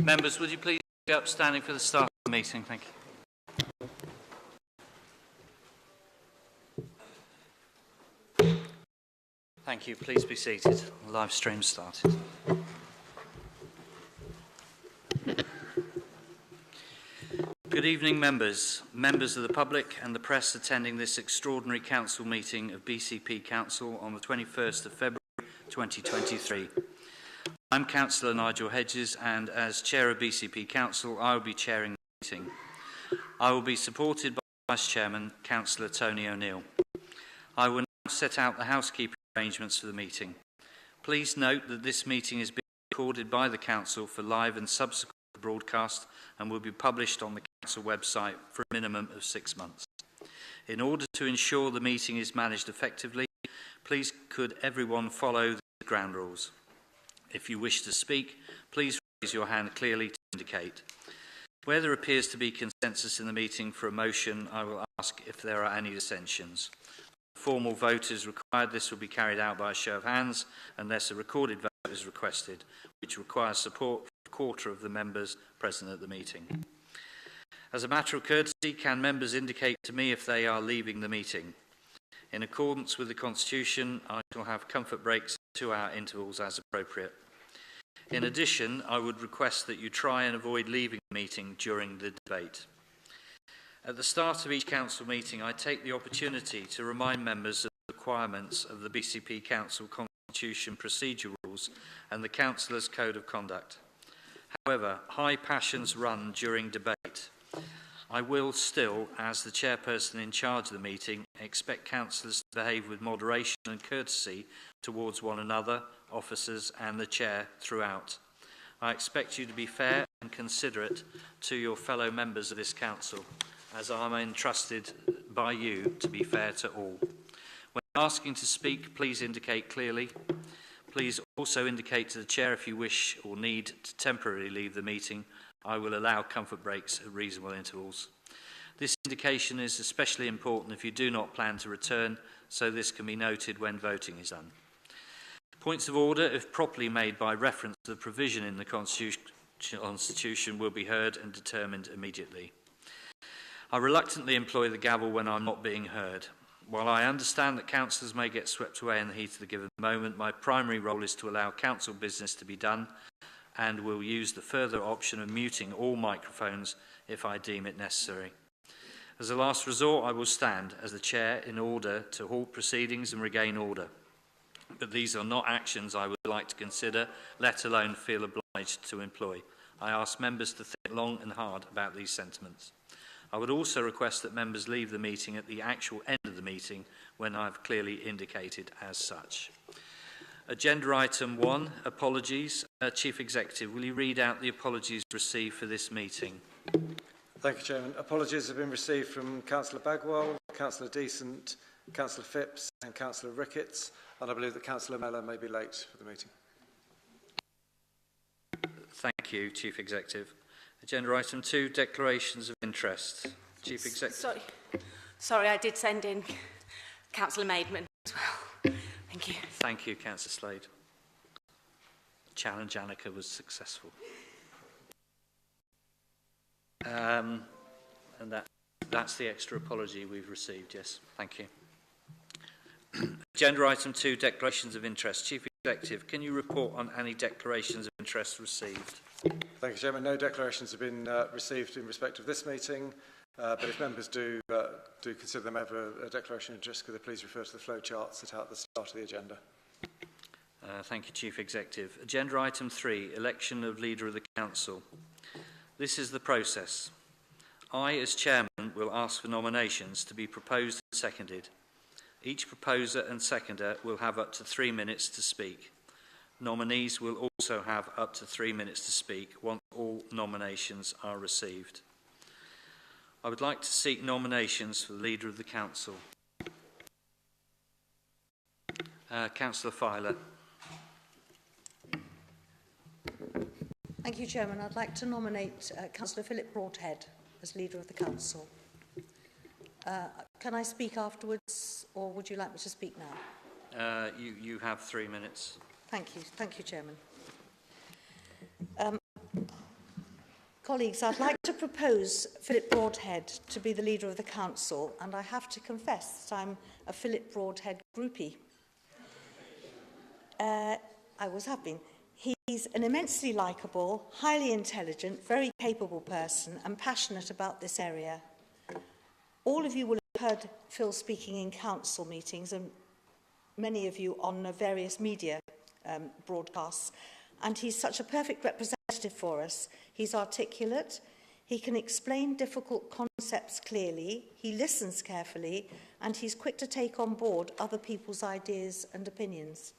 Members, would you please be up standing for the start of the meeting? Thank you. Thank you. Please be seated. The live stream started. Good evening, members of the public and the press attending this extraordinary council meeting of BCP Council on the 21st of February 2023. I'm Councillor Nigel Hedges, and as Chair of BCP Council, I will be chairing the meeting. I will be supported by Vice Chairman, Councillor Tony O'Neill. I will now set out the housekeeping arrangements for the meeting. Please note that this meeting is being recorded by the Council for live and subsequent broadcast and will be published on the Council website for a minimum of 6 months. In order to ensure the meeting is managed effectively, please could everyone follow the ground rules. If you wish to speak, please raise your hand clearly to indicate. Where there appears to be consensus in the meeting for a motion, I will ask if there are any dissensions. Formal vote is required. This will be carried out by a show of hands unless a recorded vote is requested, which requires support from a quarter of the members present at the meeting. As a matter of courtesy, can members indicate to me if they are leaving the meeting? In accordance with the Constitution, I shall have comfort breaks at 2-hour intervals as appropriate. In addition, I would request that you try and avoid leaving the meeting during the debate. At the start of each council meeting, I take the opportunity to remind members of the requirements of the BCP Council Constitution Procedure Rules and the Councillors' Code of Conduct. However, high passions run during debate. I will still, as the chairperson in charge of the meeting, expect councillors to behave with moderation and courtesy towards one another, officers and the chair throughout. I expect you to be fair and considerate to your fellow members of this council, as I am entrusted by you to be fair to all. When asking to speak, please indicate clearly. Please also indicate to the chair if you wish or need to temporarily leave the meeting. I will allow comfort breaks at reasonable intervals. This indication is especially important if you do not plan to return, so this can be noted when voting is done. Points of order, if properly made by reference to the provision in the Constitution, will be heard and determined immediately. I reluctantly employ the gavel when I'm not being heard. While I understand that councillors may get swept away in the heat of the given moment, my primary role is to allow council business to be done, and will use the further option of muting all microphones if I deem it necessary. As a last resort, I will stand as the chair in order to halt proceedings and regain order. But these are not actions I would like to consider, let alone feel obliged to employ. I ask members to think long and hard about these sentiments. I would also request that members leave the meeting at the actual end of the meeting when I have clearly indicated as such. Agenda item 1, apologies. Chief Executive, will you read out the apologies received for this meeting? Thank you, Chairman. Apologies have been received from Councillor Bagwell, Councillor Decent, Councillor Phipps and Councillor Ricketts, and I believe that Councillor Mellor may be late for the meeting. Thank you, Chief Executive. Agenda item 2, declarations of interest. Chief Executive. Sorry, I did send in Councillor Maidman as well. Thank you. Thank you, Councillor Slade. Challenge Annika was successful. And that's the extra apology we've received, yes. Thank you. Agenda item 2, declarations of interest. Chief Executive, can you report on any declarations of interest received? Thank you, Chairman. No declarations have been received in respect of this meeting, but if members do consider them ever a declaration of interest, could they please refer to the flow chart set out at the start of the agenda? Thank you, Chief Executive. Agenda item 3, election of Leader of the Council. This is the process. I, as Chairman, will ask for nominations to be proposed and seconded. Each proposer and seconder will have up to 3 minutes to speak. Nominees will also have up to 3 minutes to speak once all nominations are received. I would like to seek nominations for the Leader of the Council. Councillor Filer. Thank you, Chairman. I'd like to nominate Councillor Philip Broadhead as Leader of the Council. Can I speak afterwards, or would you like me to speak now? You have 3 minutes. Thank you, Chairman. Colleagues, I'd like to propose Philip Broadhead to be the leader of the council, and I have to confess that I'm a Philip Broadhead groupie. I always have been. He's an immensely likeable, highly intelligent, very capable person and passionate about this area. All of you will have heard Phil speaking in council meetings, and many of you on various media broadcasts, and he's such a perfect representative for us. He's articulate, he can explain difficult concepts clearly, he listens carefully, and he's quick to take on board other people's ideas and opinions.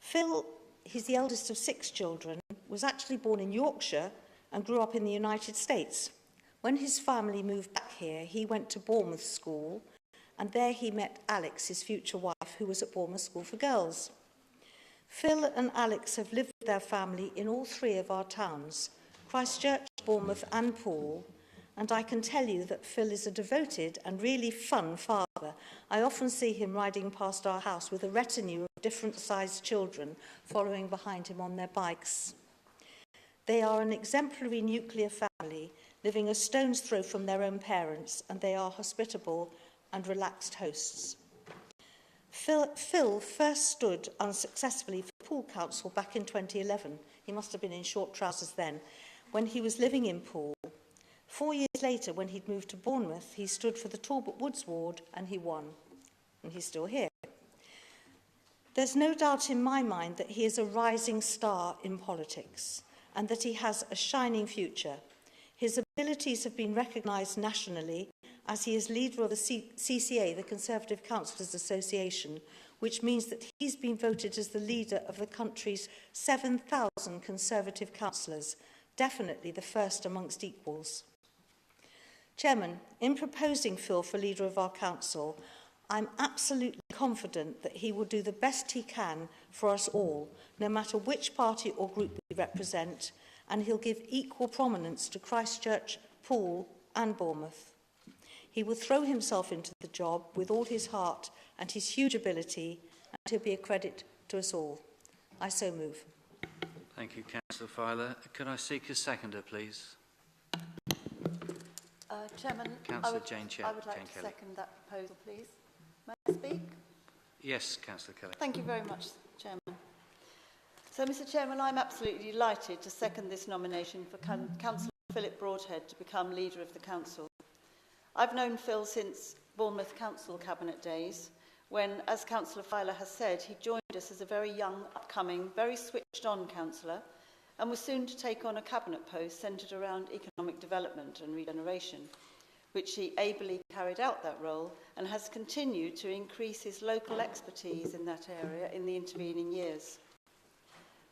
Phil, he's the eldest of 6 children, was actually born in Yorkshire and grew up in the United States. When his family moved back here, he went to Bournemouth School, and there he met Alex, his future wife, who was at Bournemouth School for Girls. Phil and Alex have lived with their family in all 3 of our towns, Christchurch, Bournemouth and Poole, and I can tell you that Phil is a devoted and really fun father. I often see him riding past our house with a retinue of different-sized children following behind him on their bikes. They are an exemplary nuclear family, living a stone's throw from their own parents, and they are hospitable and relaxed hosts. Phil first stood unsuccessfully for Poole Council back in 2011. He must have been in short trousers then, when he was living in Poole. 4 years later, when he'd moved to Bournemouth, he stood for the Talbot Woods ward and he won. And he's still here. There's no doubt in my mind that he is a rising star in politics and that he has a shining future. His abilities have been recognised nationally as he is leader of the CCA, the Conservative Councillors Association, which means that he's been voted as the leader of the country's 7,000 Conservative councillors, definitely the first amongst equals. Chairman, in proposing Phil for leader of our council, I'm absolutely confident that he will do the best he can for us all, no matter which party or group we represent, and he'll give equal prominence to Christchurch, Poole and Bournemouth. He will throw himself into the job with all his heart and his huge ability, and he'll be a credit to us all. I so move. Thank you, Councillor Filer. Could I seek a seconder, please? Chairman, Councillor I would like to second that proposal, please. May I speak? Yes, Councillor Kelly. Thank you very much, Chairman. So, Mr. Chairman, I'm absolutely delighted to second this nomination for Councillor Philip Broadhead to become leader of the council. I've known Phil since Bournemouth Council Cabinet days, when, as Councillor Filer has said, he joined us as a very young, upcoming, very switched-on councillor, and was soon to take on a cabinet post centred around economic development and regeneration, which he ably carried out that role and has continued to increase his local expertise in that area in the intervening years.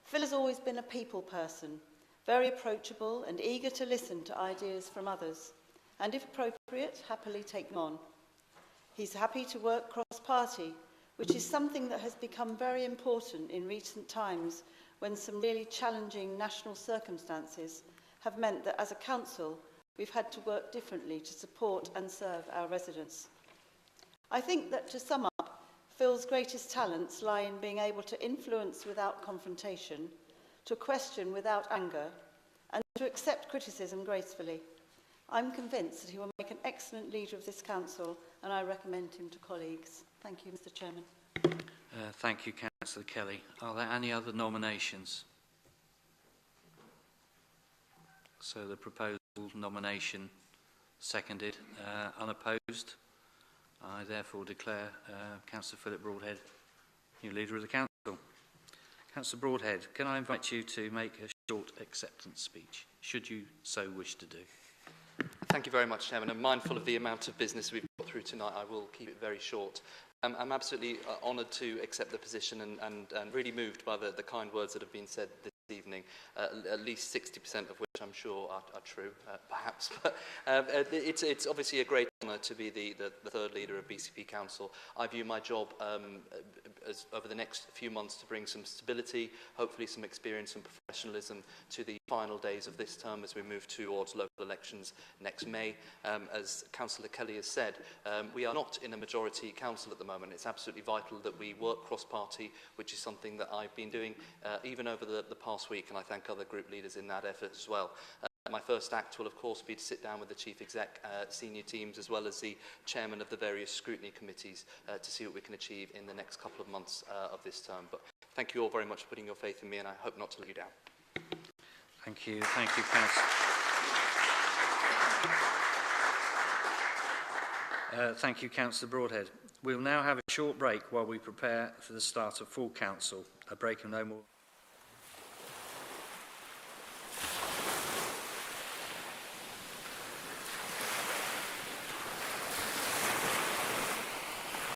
Phil has always been a people person, very approachable and eager to listen to ideas from others, and if appropriate, happily take them on. He's happy to work cross-party, which is something that has become very important in recent times when some really challenging national circumstances have meant that as a council, we've had to work differently to support and serve our residents. I think that, to sum up, Phil's greatest talents lie in being able to influence without confrontation, to question without anger, and to accept criticism gracefully. I'm convinced that he will make an excellent leader of this council, and I recommend him to colleagues. Thank you, Mr. Chairman. Thank you, Councillor Kelly. Are there any other nominations? So the proposed nomination seconded, unopposed. I therefore declare Councillor Philip Broadhead new leader of the council. Councillor Broadhead, can I invite you to make a short acceptance speech, should you so wish to do? Thank you very much, Chairman. I'm mindful of the amount of business we've got through tonight. I will keep it very short. I'm absolutely honoured to accept the position and really moved by the kind words that have been said this evening, at least 60% of which I'm sure are true, perhaps. But it's obviously a great honour to be the third leader of BCP Council. I view my job over the next few months to bring some stability, hopefully some experience and professionalism to the final days of this term as we move towards local elections next May. As Councillor Kelly has said, we are not in a majority council at the moment. It's absolutely vital that we work cross-party, which is something that I've been doing even over the past week, and I thank other group leaders in that effort as well. My first act will, of course, be to sit down with the Chief Exec, senior teams, as well as the chairman of the various scrutiny committees to see what we can achieve in the next couple of months of this term. But thank you all very much for putting your faith in me, and I hope not to let you down. Thank you, Councillor. Thank you, Councillor Broadhead. We'll now have a short break while we prepare for the start of full council. A break of no more